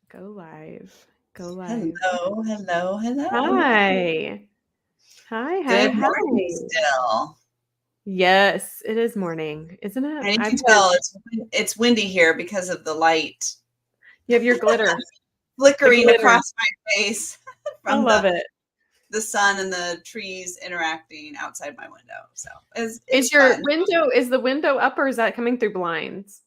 Go live. Go live. Hello, hello, hello. Hi. Hi, hi, Good morning hi. still. Yes, it is morning, isn't it? And you can I've been, tell it's windy here because of the light you have your glitter, the flickering glitter. across my face I from love it. the sun and the trees interacting outside my window. So it's Is your fun. window, is the window up or is that coming through blinds?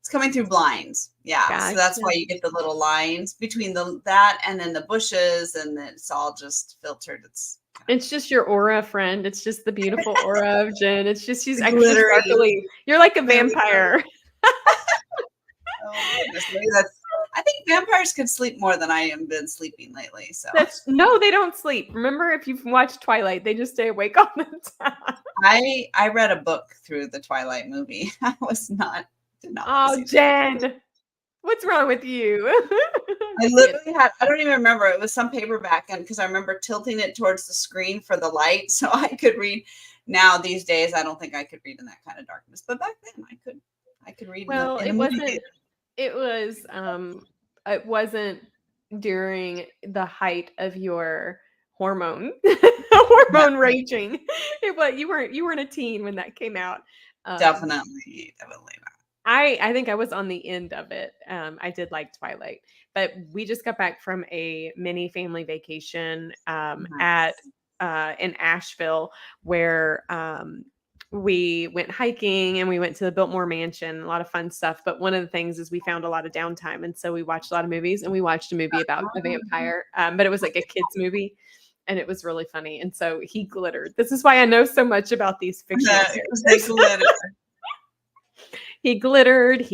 It's coming through blinds. Yeah. So that's why Gotcha. you get the little lines between that and then the bushes, and then it's all just filtered. It's kind of It's just your aura, friend. It's just the beautiful aura of Jen. It's just she's the extra glittery. sparkly. You're like a There we go. vampire. Oh my goodness. Maybe that's I think vampires could sleep more than I have been sleeping lately. So That's no, they don't sleep. Remember, if you've watched Twilight, they just stay awake all the time. I read a book through the Twilight movie. Did not want to Oh, see that. Jen, what's wrong with you? I Just kidding. literally had I don't even remember. It was some paperback, and because I remember tilting it towards the screen for the light so I could read. Now these days I don't think I could read in that kind of darkness. But back then I could read in Well, in a movie theater. it wasn't during the height of your hormone Yeah, hormone raging. You weren't a teen when that came out. Um, definitely not. I think I was on the end of it. I did like Twilight, but we just got back from a mini family vacation at Nice. in Asheville, where we went hiking and we went to the Biltmore Mansion. A lot of fun stuff. But one of the things is we found a lot of downtime, and so we watched a lot of movies. And we watched a movie about a vampire, but it was like a kids movie. And it was really funny. And so he glittered. This is why I know so much about these fictional Because they characters. glitter. He glittered.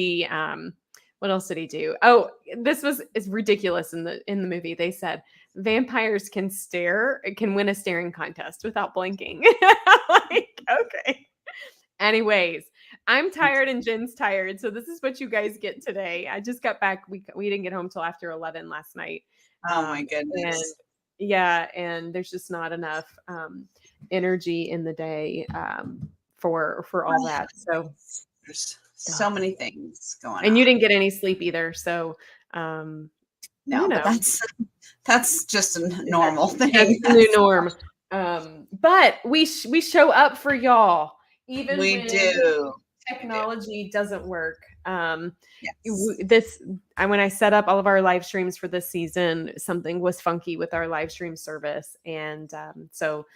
What else did he do? Oh, this was is ridiculous in the movie. They said vampires can win a staring contest without blinking. Like, okay. Anyways, I'm tired and Jen's tired, so this is what you guys get today. I just got back. We didn't get home till after 11 last night. Oh my And goodness. yeah, and there's just not enough energy in the day for all that. So There's so ugh. many things going And you on. didn't get any sleep either. So, um, you No, but know, that's just a that's, normal that's thing. the new norm. But we show up for y'all, even We when do. We do. technology doesn't work. Yes. This when I set up all of our live streams for this season, something was funky with our live stream service, and so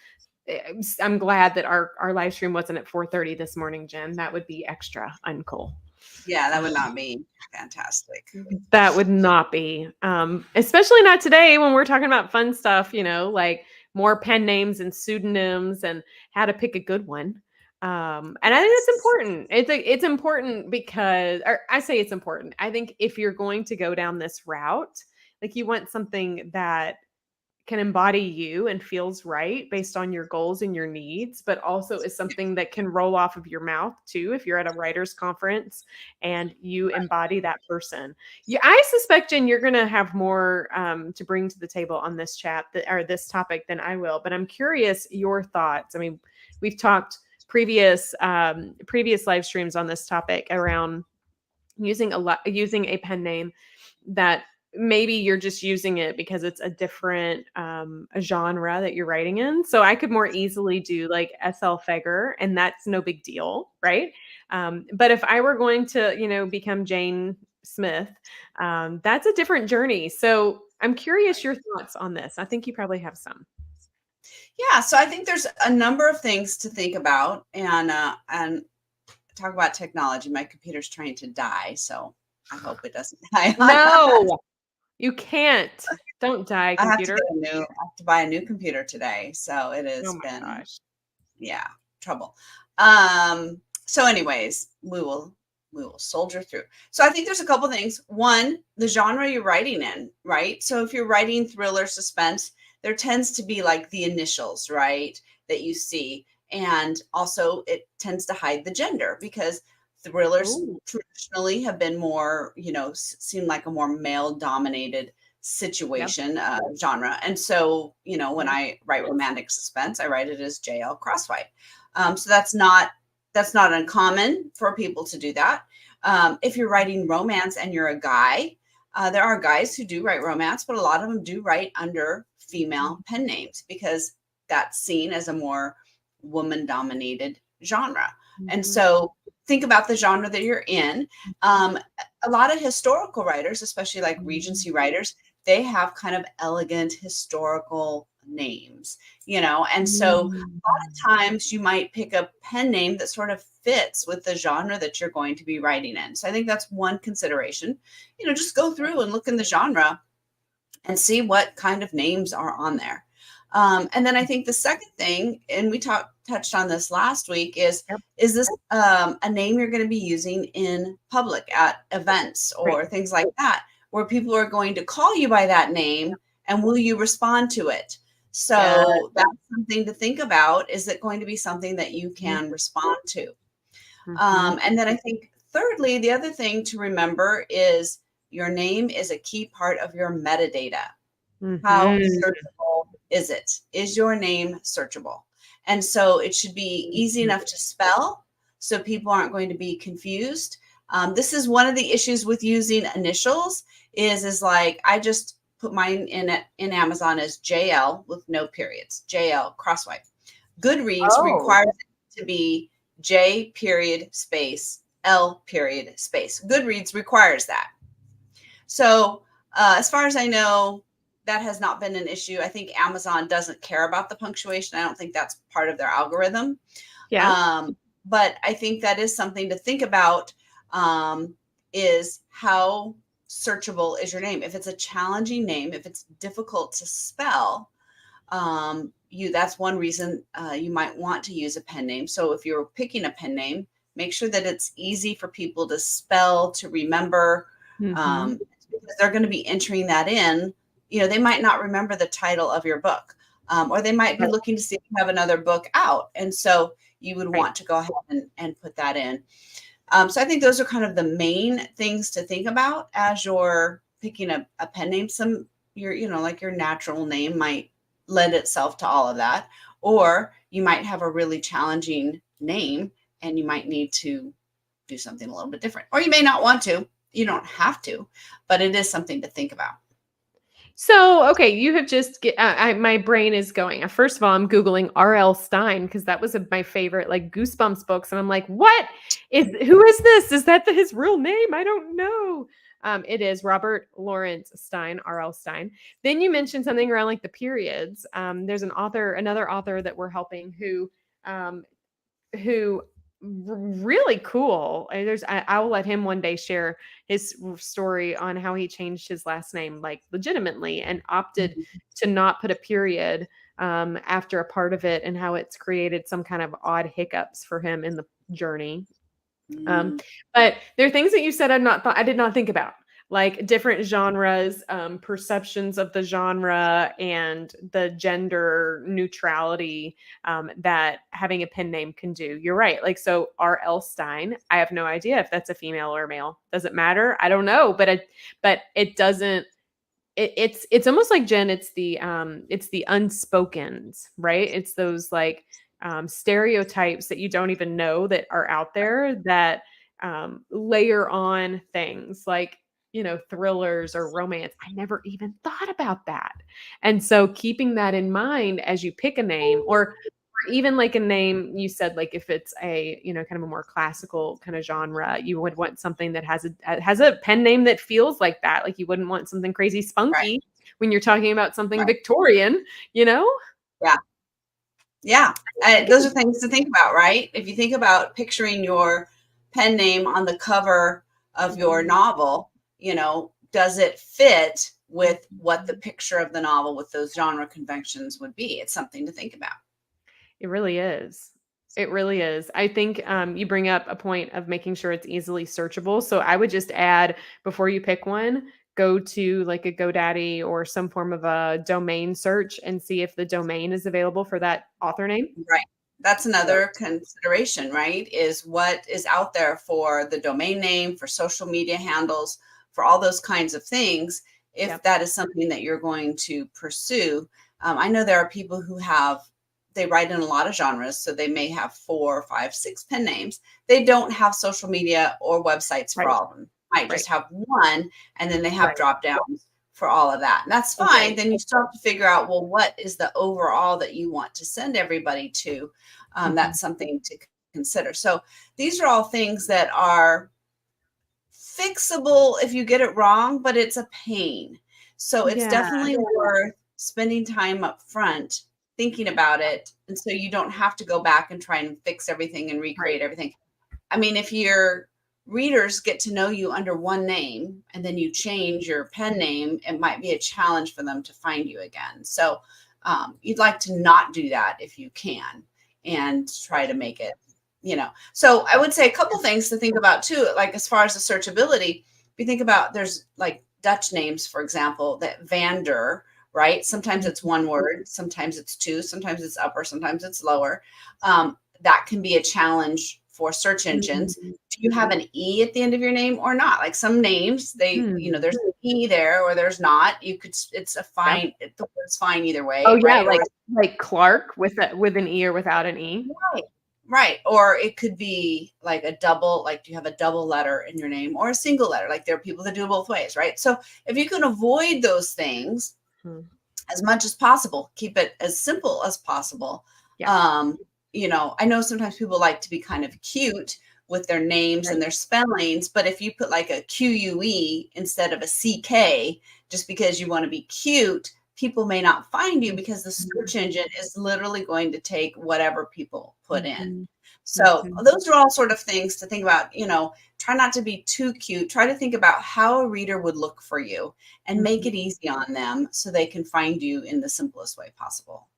I'm glad that our live stream wasn't at 4:30 this morning, Jen. That would be extra uncool. Yeah, that would not be fantastic. That would not be, especially not today when we're talking about fun stuff, like more pen names and pseudonyms and how to pick a good one. And I think that's Yes. important. It's important because, or I say it's important. I think if you're going to go down this route, like you want something that can embody you and feels right based on your goals and your needs, but also is something that can roll off of your mouth too. If you're at a writer's conference and you embody that person, yeah, I suspect, Jen, you're going to have more to bring to the table on this chat or this topic than I will. But I'm curious your thoughts. I mean, we've talked previous live streams on this topic around using a pen name that maybe you're just using it because it's a different a genre that you're writing in. So I could more easily do like SL Feger, and that's no big deal, right? But if I were going to, become Jane Smith, that's a different journey. So I'm curious your thoughts on this. I think you probably have some. Yeah, so I think there's a number of things to think about, and talk about technology. My computer's trying to die, so I hope it doesn't die on us. No, you can't. Don't die, I have to computer. get I have to buy a new computer today, so it Oh has my been, gosh. yeah, trouble. So anyways, we will soldier through. So I think there's a couple things. One, the genre you're writing in, right? So if you're writing thriller suspense, there tends to be like the initials, right, that you see. And also it tends to hide the gender because thrillers Ooh, traditionally have been more, seem like a more male dominated yep, situation, genre. And so, when yep. I write romantic suspense, I write it as JL Crosswhite. So that's not uncommon for people to do that. If you're writing romance and you're a guy, There are guys who do write romance, but a lot of them do write under female pen names because that's seen as a more woman dominated genre. And Mhm. so think about the genre that you're in. A lot of historical writers, especially like Regency writers, they have kind of elegant historical names, and so times you might pick a pen name that sort of fits with the genre that you're going to be writing in. So I think that's one consideration. Just go through and look in the genre and see what kind of names are on there. And then I think the second thing, and we touched on this last week, is Yep. is this a name you're going to be using in public at events or Right. things like that, where people are going to call you by that name, and will you respond to it? Yeah. So that's something to think about. Is it going to be something that you can respond to? Mhm. And then I think thirdly, the other thing to remember is your name is a key part of your metadata. How Mhm. searchable is it? Is your name searchable? And so it should be easy Mhm. enough to spell so people aren't going to be confused. This is one of the issues with using initials is like I just put mine in Amazon as JL with no periods, JL crosswipe. Goodreads Oh. requires it to be J period space L period space. Goodreads requires that. So, as far as I know, that has not been an issue. I think Amazon doesn't care about the punctuation. I don't think that's part of their algorithm. Yeah. Um, but I think that is something to think about, is how searchable is your name. If it's a challenging name, if it's difficult to spell, that's one reason you might want to use a pen name. So if you're picking a pen name, make sure that it's easy for people to spell, to remember, Mhm. um, because they're going to be entering that in. They might not remember the title of your book, or they might be Right. looking to see if you have another book out, and so you would Right. want to go ahead and put that in. So I think those are kind of the main things to think about as you're picking a pen name. Like your natural name might lend itself to all of that, or you might have a really challenging name and you might need to do something a little bit different, or you may not want to. You don't have to, but it is something to think about. So, okay, you have just my brain is going. First of all, I'm googling R.L. Stein because that was my favorite like Goosebumps books, and I'm like, who is this? Is that his real name? I don't know. It is Robert Lawrence Stein, R.L. Stein. Then you mentioned something around like the periods. There's another author that we're helping um, who really cool. I will let him one day share his story on how he changed his last name like legitimately and opted Mhm. to not put a period after a part of it and how it's created some kind of odd hiccups for him in the journey. Um, Mm, but there are things that you said I did not think about, like different genres, perceptions of the genre, and the gender neutrality that having a pen name can do. You're right. Like so, R.L. Stein. I have no idea if that's a female or a male. Does it matter? I don't know, but it doesn't. It's almost like Jen. It's the unspokens, right? It's those like stereotypes that you don't even know that are out there that layer on things like thrillers or romance. I never even thought about that, and so keeping that in mind as you pick a name or even like a name you said like if it's a kind of a more classical kind of genre you would want something that has a pen name that feels like that, like you wouldn't want something crazy right, spunky when you're talking about something right. Victorian, you know. Yeah. Yeah. I Those are can- things to think about, right? If you think about picturing your pen name on the cover of your Mhm, novel, does it fit with what the mhm. picture of the novel with those genre conventions would be? It's something to think about. It really is. It really is. I think you bring up a point of making sure it's easily searchable. So I would just add before you pick one, go to like a GoDaddy or some form of a domain search and see if the domain is available for that author name. Right. That's So, another consideration, right? Is what is out there for the domain name, for social media handles, for all those kinds of things. If yep. that is something that you're going to pursue, I know there are people who they write in a lot of genres, so they may have 4, 5, 6 pen names. They don't have social media or websites for Right. all of them. might Right. just have one, and then they have Right. drop downs for all of that. And that's fine. Okay. Then you still have to figure out, well, what is the overall that you want to send everybody to? Mhm. That's something to consider. So these are all things that are fixable if you get it wrong, but it's a pain. So it's Yeah. definitely worth spending time up front thinking about it. And so you don't have to go back and try and fix everything and Right. recreate everything. I mean, if your readers get to know you under one name and then you change your pen name, it might be a challenge for them to find you again. So you'd like to not do that if you can, and try to make it, So I would say a couple things to think about too, like as far as the searchability. If you think about, there's like Dutch names, for example, that Vander, right? Sometimes it's one word, sometimes it's two, sometimes it's upper, sometimes it's lower. That can be a challenge for search engines. Mhm. Do you have an E at the end of your name or not? Like some names, Hmm. there's an E there or there's not. It's a Yep. fine, the word's fine either Oh, way, yeah, right? Or like Clark with an E or without an E. right, right. Or it could be like a double, like do you have a double letter in your name or a single letter? Like there are people that do it both ways, right? So if you can avoid those things Hmm. as much as possible, keep it as simple as possible. Yeah. Um, I know sometimes people like to be kind of cute with their names Right. and their spellings, but if you put like a QUE instead of a CK, just because you want to be cute, people may not find you because the search engine is literally going to take whatever people put in. Mhm. So Mhm. those are all sort of things to think about. Try not to be too cute. Try to think about how a reader would look for you and make Mhm. it easy on them so they can find you in the simplest way possible.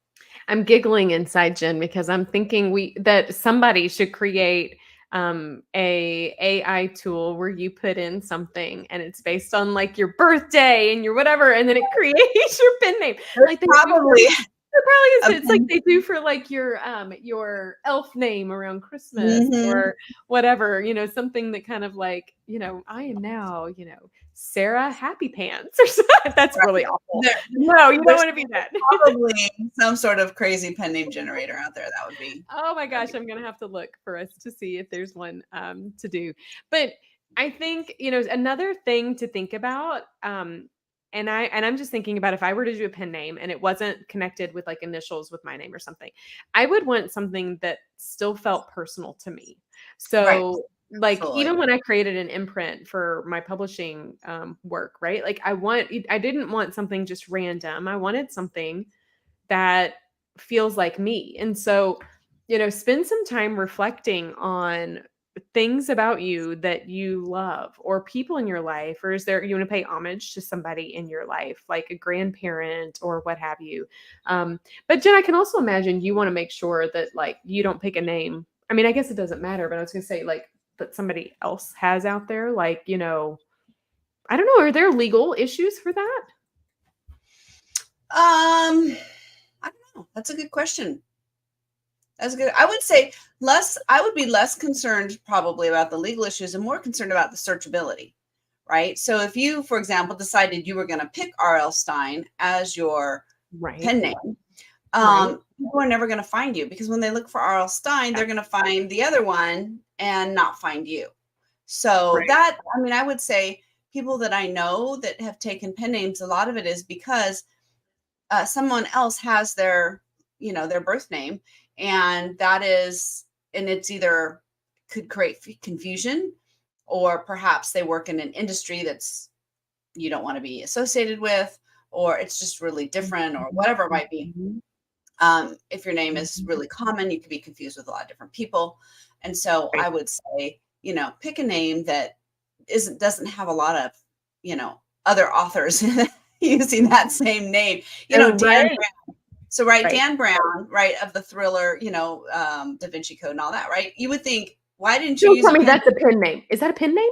I'm giggling inside, Jen, because I'm thinking that somebody should create a AI tool where you put in something and it's based on like your birthday and your whatever, and then it creates your pen name. There's Like they do probably there a probably is. It's like pen. they do for like your elf name around Christmas Mhm. or whatever, something that kind of like, I am now, Sarah Happy Pants or something. That's Right. really awful. There, No, you don't there's want to be that. probably some sort of crazy pen name generator out there. That would be. Oh my That'd gosh, be I'm gonna have to look for us to see if there's one to do. But I think, another thing to think about, and I'm just thinking about if I were to do a pen name and it wasn't connected with like initials with my name or something, I would want something that still felt personal to me. right. So like Absolutely. even when I created an imprint for my publishing work, right? Like I didn't want something just random. I wanted something that feels like me. And so, spend some time reflecting on things about you that you love or people in your life, or is there you want to pay homage to somebody in your life like a grandparent or what have you. But Jen, I can also imagine you want to make sure that like you don't pick a name. I mean, I guess it doesn't matter, but I was going to say like that somebody else has out there, like, I don't know, are there legal issues for that? I don't know. That's a good question. That's good. I would say I would be less concerned probably about the legal issues and more concerned about the searchability, right? So if you, for example, decided you were going to pick R.L. Stein as your Right. pen name, Right. people are never going to find you because when they look for R.L. Stein, Yeah. they're going to find the other one and not find you. So Right. I would say people that I know that have taken pen names, a lot of it is because someone else has their birth name, and it's either could create confusion, or perhaps they work in an industry that's you don't want to be associated with, or it's just really different, or Mhm, whatever it might be. mhm, If your name is mhm. really common, you could be confused with a lot of different people. And so I Right. would say, pick a name that doesn't have a lot of, other authors using that same name. Oh, Dan right, Brown. So right, right. Dan Brown, right, of the thriller, Da Vinci Code and all that, right? You would think, why didn't you Don't use tell a me pen? that's a pen name. Is that a pen name?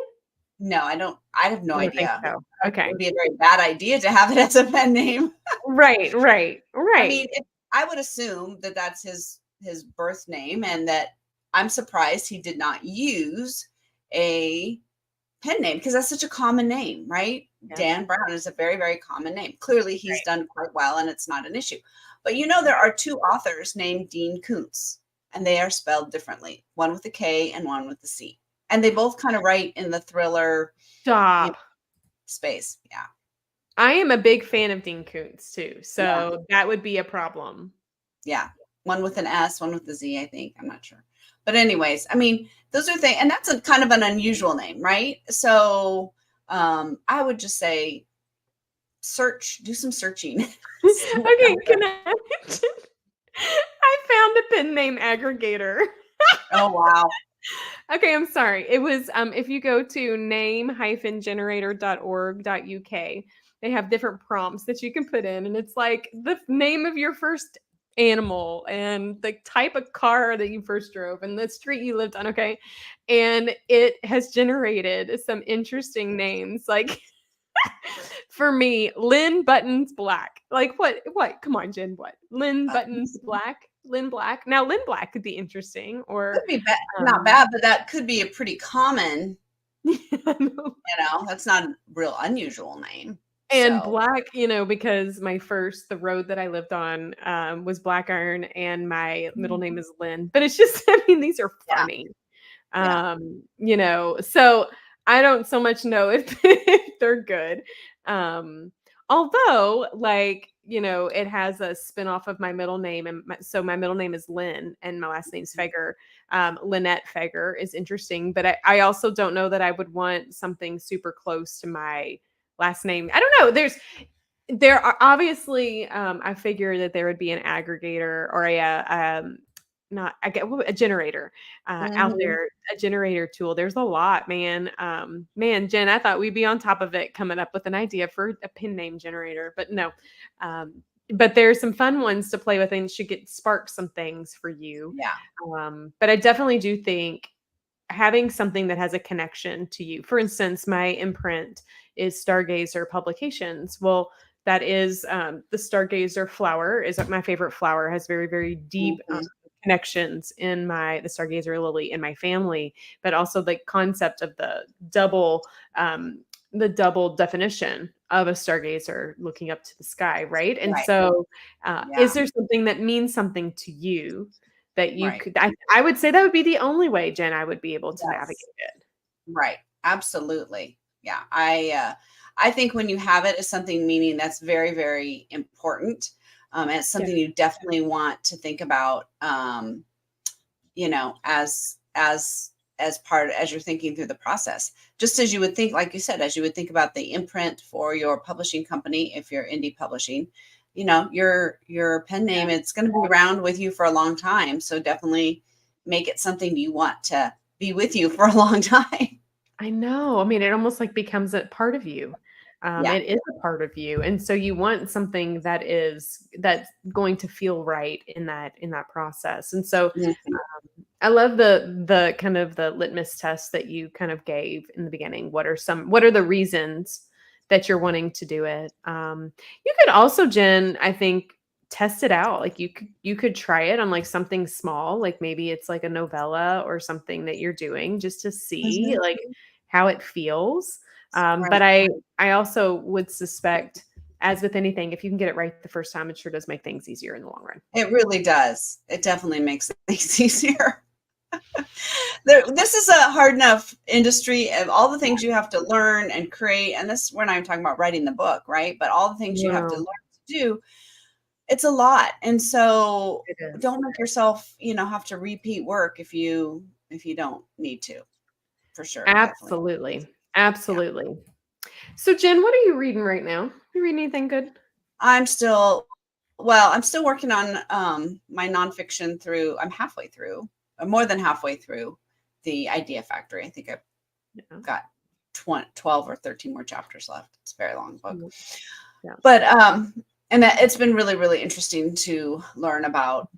No, I don't. I have no I don't think idea. so. It Okay. would be a very bad idea to have it as a pen name. Right, right, I mean, right. I would assume that that's his birth name, and that I'm surprised he did not use a pen name because that's such a common name, right? Yep. Dan Brown is a very, very common name. Clearly, he's Right. done quite well, and it's not an issue. But there are two authors named Dean Koontz, and they are spelled differently, one with a K and one with a C. And they both kind of write in the thriller, you know, Stop. space. Yeah. I am a big fan of Dean Koontz too, Yeah. so that would be a problem. Yeah. One with an S, one with a Z, I think. I'm not sure. But anyways, I mean, those are things, and that's a kind of an unusual name, right? So I would just say do some searching. Okay, can I I found a pen name aggregator. Oh, wow. Okay, I'm sorry. It was if you go to name-generator.org.uk, they have different prompts that you can put in, and it's like the name of your first animal and the type of car that you first drove and the street you lived on, okay? And it has generated some interesting names. Like for me, Lynn Buttons Black. Like what? Come on, Jen, what? Lynn Buttons Black? Lynn Black. Now Lynn Black could be interesting or Could be not bad, but that could be a pretty common, I know. that's not a real unusual name. And So, Black, because the road that I lived on was Black Iron and my middle name is Lynn. But it's just, I mean, these are yeah, funny. yeah. So I don't so much know if they're good. Although, like, it has a spinoff of my middle name. And so my middle name is Lynn and my last name's Feger. Lynette Feger is interesting. But I also don't know that I would want something super close to my last name. I don't know. There are obviously, I figure that there would be an aggregator or not I get a generator out Mhm. there, a generator tool. There's a lot, man. Man, Jen, I thought we'd be on top of it coming up with an idea for a pin name generator, but no. But there's some fun ones to play with and should spark some things for you. Yeah. But I definitely do think having something that has a connection to you. For instance, my imprint is Stargazer Publications. Well, that is the Stargazer flower is my favorite flower. Has very, very deep Mhm. connections in the Stargazer lily in my family, but also the concept of the double definition of a stargazer looking up to the sky, right? And Right. so, Yeah. is there something that means something to you that you Right. could? I would say that would be the only way, Jen, I would be able to navigate Yes. it. Right. Absolutely. Yeah. I think when you have it as something meaning that's very, very important. And it's Yeah. something you definitely want to think about, as you're thinking through the process. Just as you would think, like you said, as you would think about the imprint for your publishing company, if you're indie publishing, your pen name, it's going to be around with you for a long time. So definitely make it something you want to be with you for a long time. I know. I mean, it almost like becomes a part of you. Yeah. It is a part of you, and so you want something that's going to feel right in that process. And so Mhm. I love the kind of the litmus test that you kind of gave in the beginning. What are the reasons that you're wanting to do it? You could also, Jen, I think, test it out. Like you could try it on like something small, like maybe it's like a novella or something that you're doing just to see Mhm. like how it feels. But Right. I also would suspect, as with anything, if you can get it right the first time, it sure does make things easier in the long run. It really does. It definitely makes things easier. This is a hard enough industry of all the things you have to learn and create. And this, we're not even talking about writing the book, right? But all the things you have to Yeah, learn to do, it's a lot. And so it is. don't make yourself, have to repeat work if you don't need to, for sure. Definitely. Absolutely. Yeah. Absolutely. So, Jen, what are you reading right now? You reading anything good? I'm still I'm still working on my nonfiction through. I'm halfway through, more than halfway through the Idea Factory. I think I've Yeah. got 12 or 13 more chapters left. It's a very long book. Mhm. Yeah. But and that it's been really, really interesting to learn about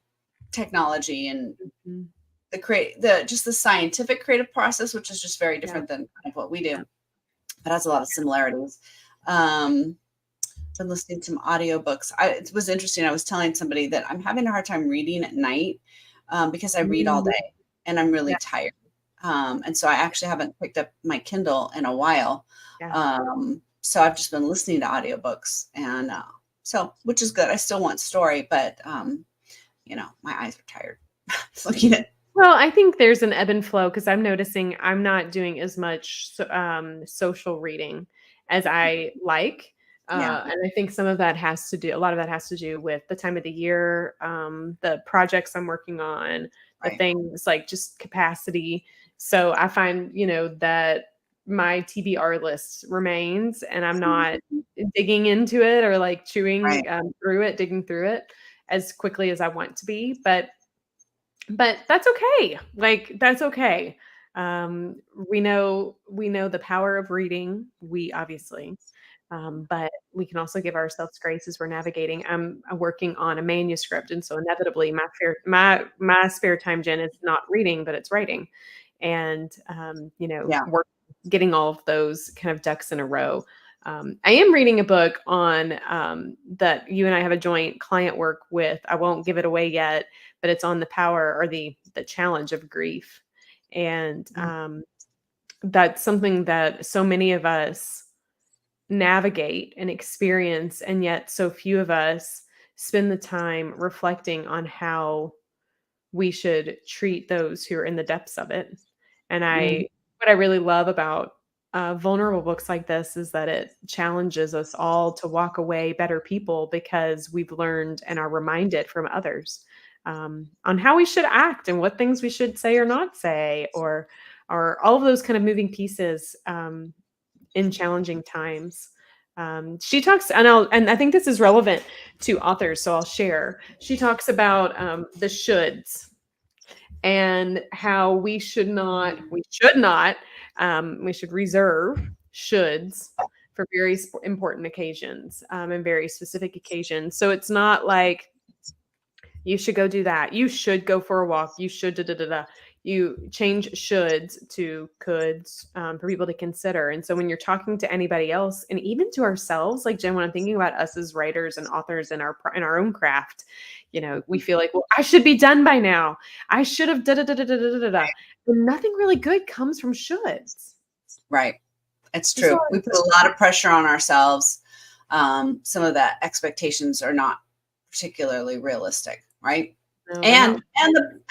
technology and Mhm. the scientific creative process, which is just very Yeah. different than kind of what we Yeah. do, but has a lot of similarities. Um, been listening to some audiobooks. It was interesting. I was telling somebody that I'm having a hard time reading at night because I read all Mm, day and I'm really yeah. tired. And so I actually haven't picked up my Kindle in a while. Yeah. So I've just been listening to audiobooks and which is good. I still want story, but my eyes are tired looking at Well, I think there's an ebb and flow because I'm noticing I'm not doing as much social reading as I like. Yeah, And I think a lot of that has to do with the time of the year, the projects I'm working on, the right. things like just capacity. So I find, that my TBR list remains and I'm not digging into it or like Right. digging through it as quickly as I want to be. But that's okay. Like, that's okay. We know the power of reading, we obviously, but we can also give ourselves grace as we're navigating. I'm working on a manuscript, and so inevitably my spare time, Jen, is not reading, but it's writing. And Yeah. work getting all of those kind of ducks in a row. I am reading a book on that you and I have a joint client work with. I won't give it away yet, but it's on the power or the challenge of grief. And Mm. that's something that so many of us navigate and experience, and yet so few of us spend the time reflecting on how we should treat those who are in the depths of it. And Mm. what I really love about vulnerable books like this is that it challenges us all to walk away better people because we've learned and are reminded from others on how we should act and what things we should say or not say, or all of those kind of moving pieces in challenging times. She talks, and I think this is relevant to authors, so I'll share. She talks about the shoulds and how we should reserve shoulds for very important occasions and very specific occasions. So it's not like you should go do that. You should go for a walk. You should da da da da. You change shoulds to coulds for people to consider. And so when you're talking to anybody else, and even to ourselves, like Jen, when I'm thinking about us as writers and authors in our own craft, we feel like, well, I should be done by now. I should have da da da da da da da da. And nothing really good comes from shoulds. Right. It's Just a true. lot We of put a lot of pressure on ourselves. Some of the expectations are not particularly realistic, right? no, they're not.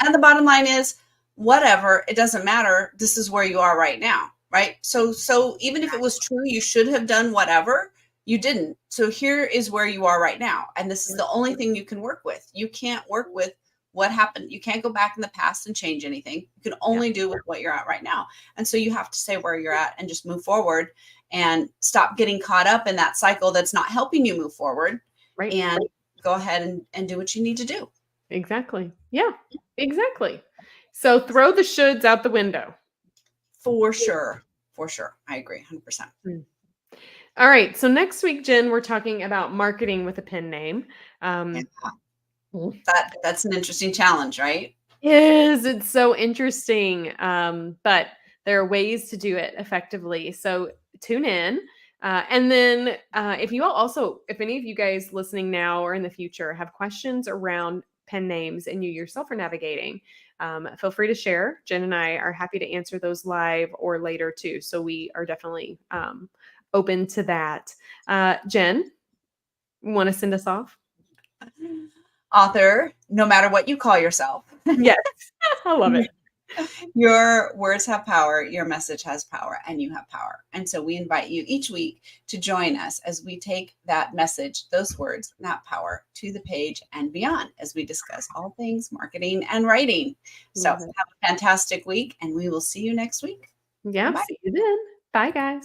And the bottom line is, whatever, it doesn't matter. This is where you are right now, right? So even if it was true, you should have done whatever, you didn't. So here is where you are right now, and this is the only thing you can work with. You can't work with what happened. You can't go back in the past and change anything. You can only do with what you're at right now. And so you have to say where you're at and just move forward and stop getting caught up in that cycle that's not helping you move forward, Right. and go ahead and do what you need to do. Exactly. Yeah, exactly. So throw the shoulds out the window. For sure. For sure. I agree 100%. Mm. All right. So next week, Jen, we're talking about marketing with a pen name. Yeah. Mm. That's an interesting challenge, right? It's so interesting. But there are ways to do it effectively. So tune in. And then if any of you guys listening now or in the future have questions around pen names and you yourself are navigating, feel free to share. Jen and I are happy to answer those live or later too. So we are definitely open to that. Jen, want to send us off? Author, no matter what you call yourself, Yes, I love it. your words have power, your message has power, and you have power. And so we invite you each week to join us as we take that message, those words, that power to the page and beyond as we discuss all things marketing and writing. So Love have it. a fantastic week, and we will see you next week. Yeah, Bye. see you then. Bye, guys.